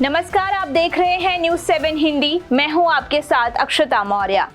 नमस्कार, आप देख रहे हैं न्यूज़ 7 हिंदी। मैं हूं आपके साथ अक्षता मौर्य।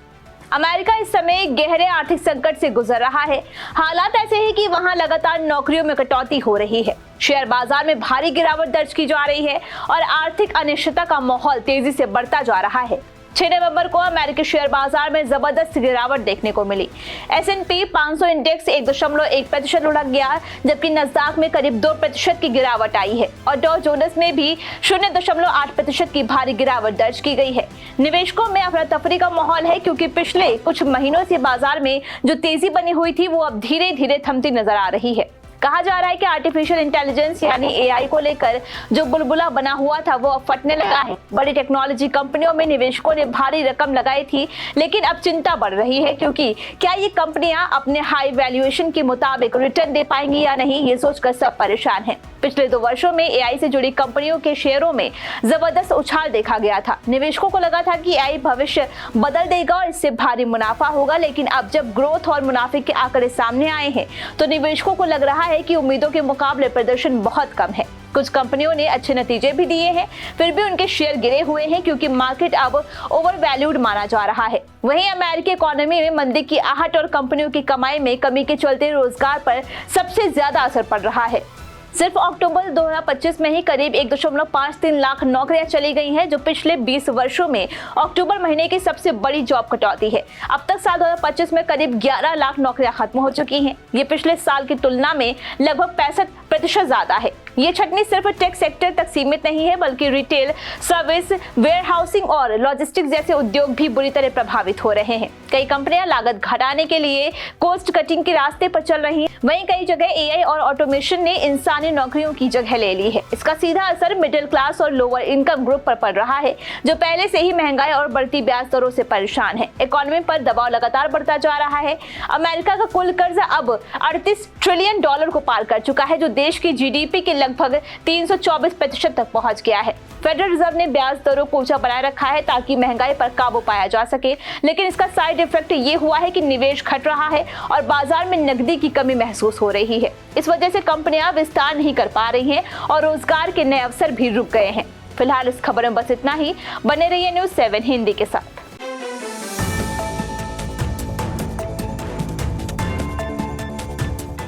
अमेरिका इस समय गहरे आर्थिक संकट से गुजर रहा है। हालात ऐसे हैं कि वहां लगातार नौकरियों में कटौती हो रही है, शेयर बाजार में भारी गिरावट दर्ज की जा रही है और आर्थिक अनिश्चितता का माहौल तेजी से बढ़ता जा रहा है। 6 नवंबर को अमेरिकी शेयर बाजार में जबरदस्त गिरावट देखने को मिली। S&P 500 इंडेक्स 1.1% लुढ़क गया, जबकि नस्दाक में करीब 2% की गिरावट आई है और डॉ जोन्स में भी 0.8% की भारी गिरावट दर्ज की गई है। निवेशकों में अफरा तफरी का माहौल है, क्योंकि पिछले कुछ महीनों से बाजार में जो तेजी बनी हुई थी वो अब धीरे धीरे थमती नजर आ रही है। कहा जा रहा है कि आर्टिफिशियल इंटेलिजेंस यानी AI को लेकर जो बुलबुला बना हुआ था वो अब फटने लगा है। बड़ी टेक्नोलॉजी कंपनियों में निवेशकों ने भारी रकम लगाई थी, लेकिन अब चिंता बढ़ रही है, क्योंकि क्या ये कंपनियां अपने हाई वैल्यूएशन के मुताबिक रिटर्न दे पाएंगी या नहीं, ये सोचकर सब परेशान हैं। पिछले 2 वर्षों में AI से जुड़ी कंपनियों के शेयरों में जबरदस्त उछाल देखा गया था। निवेशकों को लगा था कि AI भविष्य बदल देगा और इससे भारी मुनाफा होगा, लेकिन अब जब ग्रोथ और मुनाफे के आंकड़े सामने आए हैं तो निवेशकों को लग रहा है कि उम्मीदों के मुकाबले प्रदर्शन बहुत कम है। कुछ कंपनियों ने अच्छे नतीजे भी दिए हैं, फिर भी उनके शेयर गिरे हुए हैं, क्योंकि मार्केट अब ओवर वैल्यूड माना जा रहा है। वहीं अमेरिकी इकोनॉमी में मंदी की आहट और कंपनियों की कमाई में कमी के चलते रोजगार पर सबसे ज्यादा असर पड़ रहा है। सिर्फ अक्टूबर 2025 में ही करीब 1.53 लाख नौकरियां चली गई हैं, जो पिछले 20 वर्षों में अक्टूबर महीने की सबसे बड़ी जॉब कटौती है। अब तक साल 2025 में करीब 11 लाख नौकरियां खत्म हो चुकी हैं। ये पिछले साल की तुलना में लगभग 65% ज्यादा है। ये छटनी सिर्फ टेक सेक्टर तक सीमित नहीं है, बल्कि रिटेल, सर्विस, वेयरहाउसिंग और लॉजिस्टिक्स जैसे उद्योग भी बुरी तरह प्रभावित हो रहे हैं। कई कंपनियां लागत घटाने के लिए कॉस्ट कटिंग के रास्ते पर चल रही हैं। वहीं कई जगह AI और ऑटोमेशन ने इंसानी नौकरियों की जगह ले ली है। इसका सीधा असर मिडिल क्लास और लोअर इनकम ग्रुप पर पड़ रहा है, जो पहले से ही महंगाई और बढ़ती ब्याज दरों से परेशान है। इकोनॉमी पर दबाव लगातार बढ़ता जा रहा है। अमेरिका का कुल कर्ज अब $38 ट्रिलियन को पार कर चुका है, जो देश की GDP के लगभग 324% तक पहुंच गया है। फेडरल रिजर्व ने ब्याज दरों को ऊंचा बनाए रखा है ताकि महंगाई पर काबू पाया जा सके, लेकिन इसका साइड इफेक्ट ये हुआ है कि निवेश घट रहा है और बाजार में नकदी की कमी महसूस हो रही है। इस वजह से कंपनियां विस्तार नहीं कर पा रही हैं और रोजगार के नए अवसर भी रुक गए हैं। फिलहाल इस खबर में बस इतना ही। बने रहिए न्यूज़ 7 हिंदी के साथ।